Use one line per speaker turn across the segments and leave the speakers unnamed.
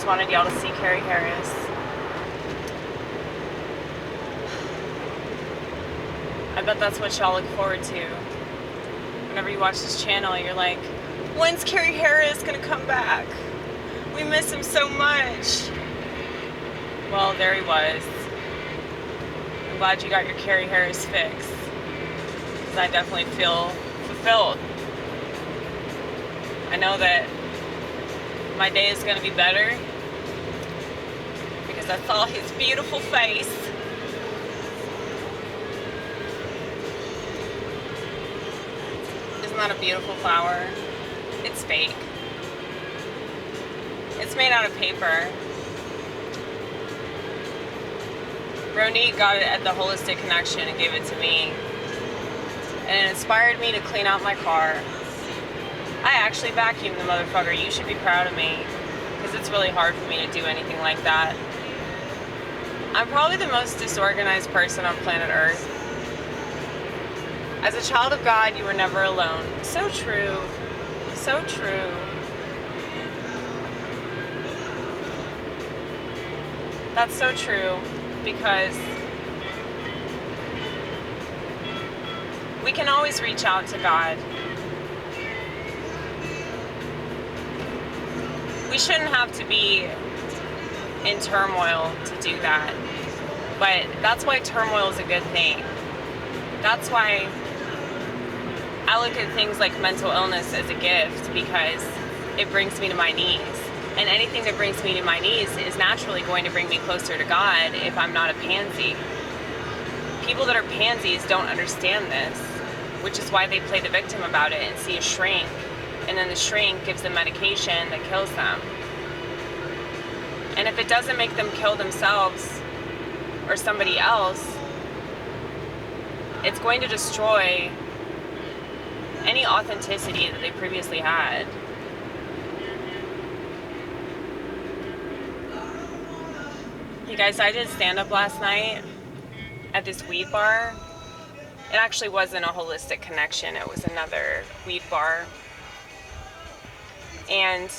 just wanted y'all to see Kerry Harris. I bet that's what y'all look forward to. Whenever you watch this channel, you're like, when's Kerry Harris gonna come back? We miss him so much. Well, there he was. I'm glad you got your Kerry Harris fix, because I definitely feel fulfilled. I know that my day is going to be better because I saw his beautiful face. Isn't that a beautiful flower? It's fake. It's made out of paper. Ronnit got it at the Holistic Connection and gave it to me. And it inspired me to clean out my car. I actually vacuumed the motherfucker. You should be proud of me, because it's really hard for me to do anything like that. I'm probably the most disorganized person on planet Earth. As a child of God, you were never alone. So true. So true. That's so true, because we can always reach out to God. We shouldn't have to be in turmoil to do that. But that's why turmoil is a good thing. That's why I look at things like mental illness as a gift, because it brings me to my knees. And anything that brings me to my knees is naturally going to bring me closer to God if I'm not a pansy. People that are pansies don't understand this, which is why they play the victim about it and see a shrink. And then the shrink gives them medication that kills them. And if it doesn't make them kill themselves or somebody else, it's going to destroy any authenticity that they previously had. Hey guys, I did stand-up last night at this weed bar. It actually wasn't a Holistic Connection, it was another weed bar. And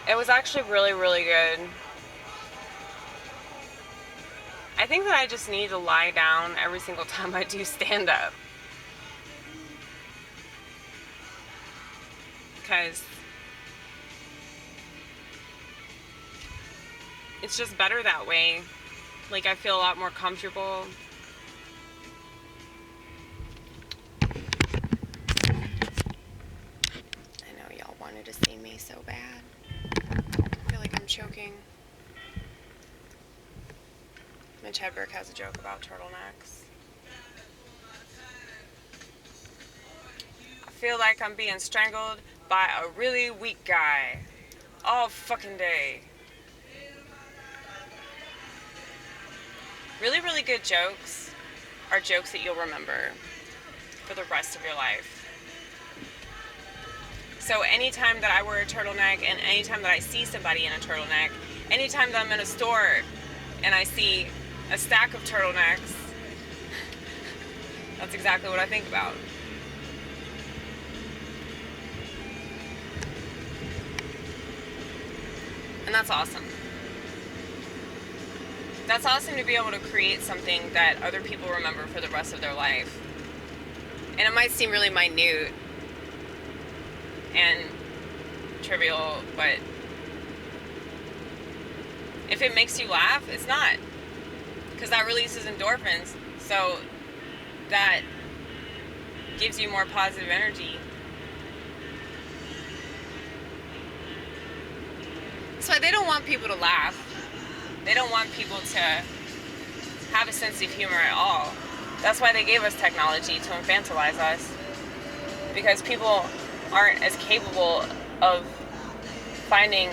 it was actually really, really good. I think that I just need to lie down every single time I do stand-up. Because it's just better that way. Like, I feel a lot more comfortable. Wanted to see me so bad. I feel like I'm choking. Mitch Hedberg has a joke about turtlenecks. I feel like I'm being strangled by a really weak guy all fucking day. Really, really good jokes are jokes that you'll remember for the rest of your life. So anytime that I wear a turtleneck, and anytime that I see somebody in a turtleneck, anytime that I'm in a store and I see a stack of turtlenecks, that's exactly what I think about. And that's awesome. That's awesome to be able to create something that other people remember for the rest of their life. And it might seem really minute and trivial, but if it makes you laugh, it's not, because that releases endorphins, so that gives you more positive energy. So they don't want people to laugh. They don't want people to have a sense of humor at all. That's why they gave us technology, to infantilize us, because people aren't as capable of finding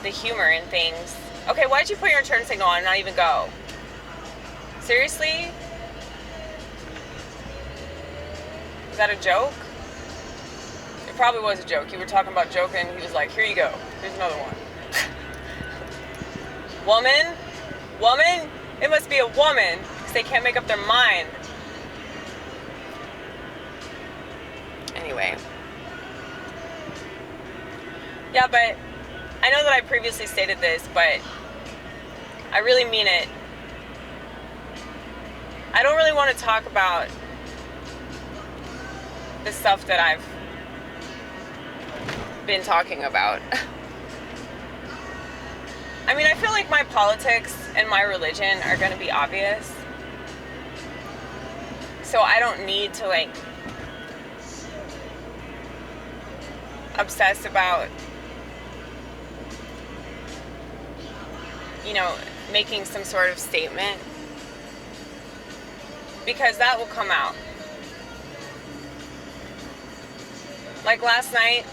the humor in things. Okay, why'd you put your turn signal on and not even go? Seriously? Is that a joke? It probably was a joke. You were talking about joking. He was like, here you go. Here's another one. Woman? Woman? It must be a woman, because they can't make up their mind. Anyway. Yeah, but I know that I previously stated this, but I really mean it. I don't really want to talk about the stuff that I've been talking about. I mean, I feel like my politics and my religion are going to be obvious. So I don't need to, like, obsess about, you know, making some sort of statement. Because that will come out. Like last night,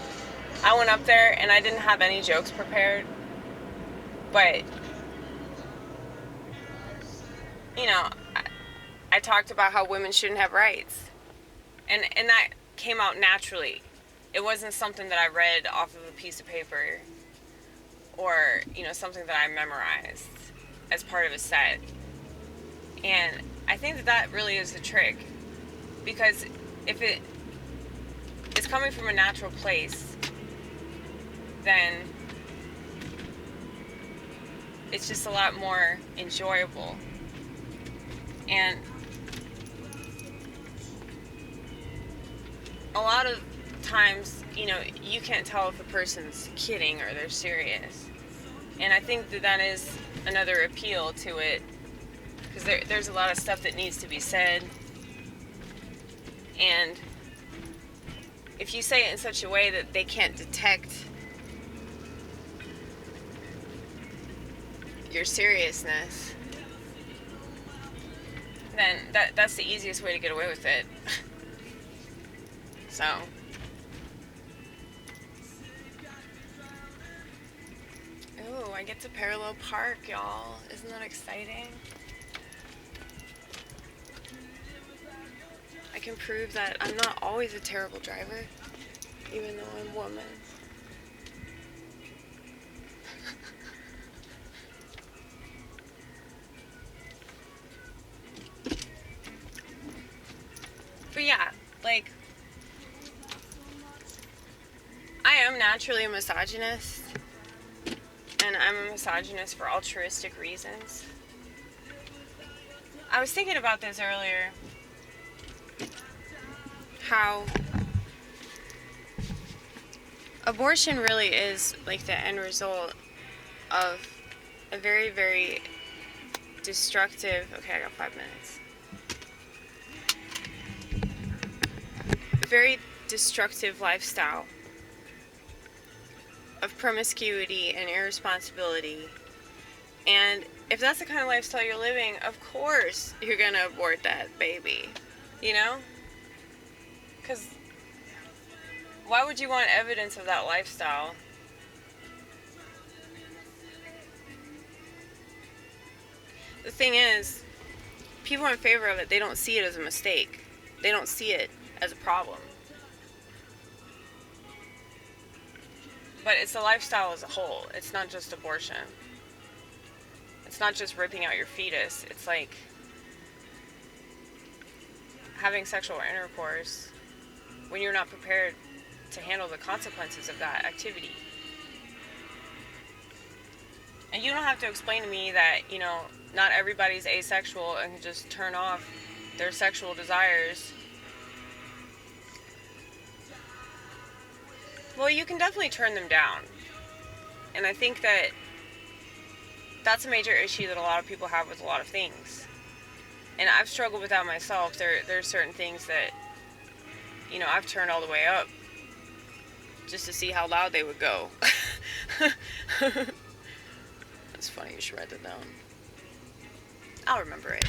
I went up there and I didn't have any jokes prepared. But, you know, I talked about how women shouldn't have rights. And that came out naturally. It wasn't something that I read off of a piece of paper or, you know, something that I memorized as part of a set. And I think that really is the trick. Because if it's coming from a natural place, then it's just a lot more enjoyable. And a lot of times, you know, you can't tell if a person's kidding or they're serious. And I think that is another appeal to it. Because there's a lot of stuff that needs to be said. And if you say it in such a way that they can't detect your seriousness, then that's the easiest way to get away with it. So, ooh, I get to parallel park, y'all. Isn't that exciting? I can prove that I'm not always a terrible driver, even though I'm a woman. But yeah, like, I am naturally a misogynist, and I'm a misogynist for altruistic reasons. I was thinking about this earlier, how abortion really is like the end result of a very, very destructive, okay, I got 5 minutes. A very destructive lifestyle of promiscuity and irresponsibility. And if that's the kind of lifestyle you're living, of course you're gonna abort that baby, you know? Because why would you want evidence of that lifestyle? The thing is, people in favor of it, they don't see it as a mistake. They don't see it as a problem. But it's the lifestyle as a whole. It's not just abortion. It's not just ripping out your fetus. It's like having sexual intercourse when you're not prepared to handle the consequences of that activity. And you don't have to explain to me that, you know, not everybody's asexual and can just turn off their sexual desires. Well, you can definitely turn them down. And I think that that's a major issue that a lot of people have with a lot of things. And I've struggled with that myself. There's certain things that, you know, I've turned all the way up just to see how loud they would go. That's funny, you should write that down. I'll remember it.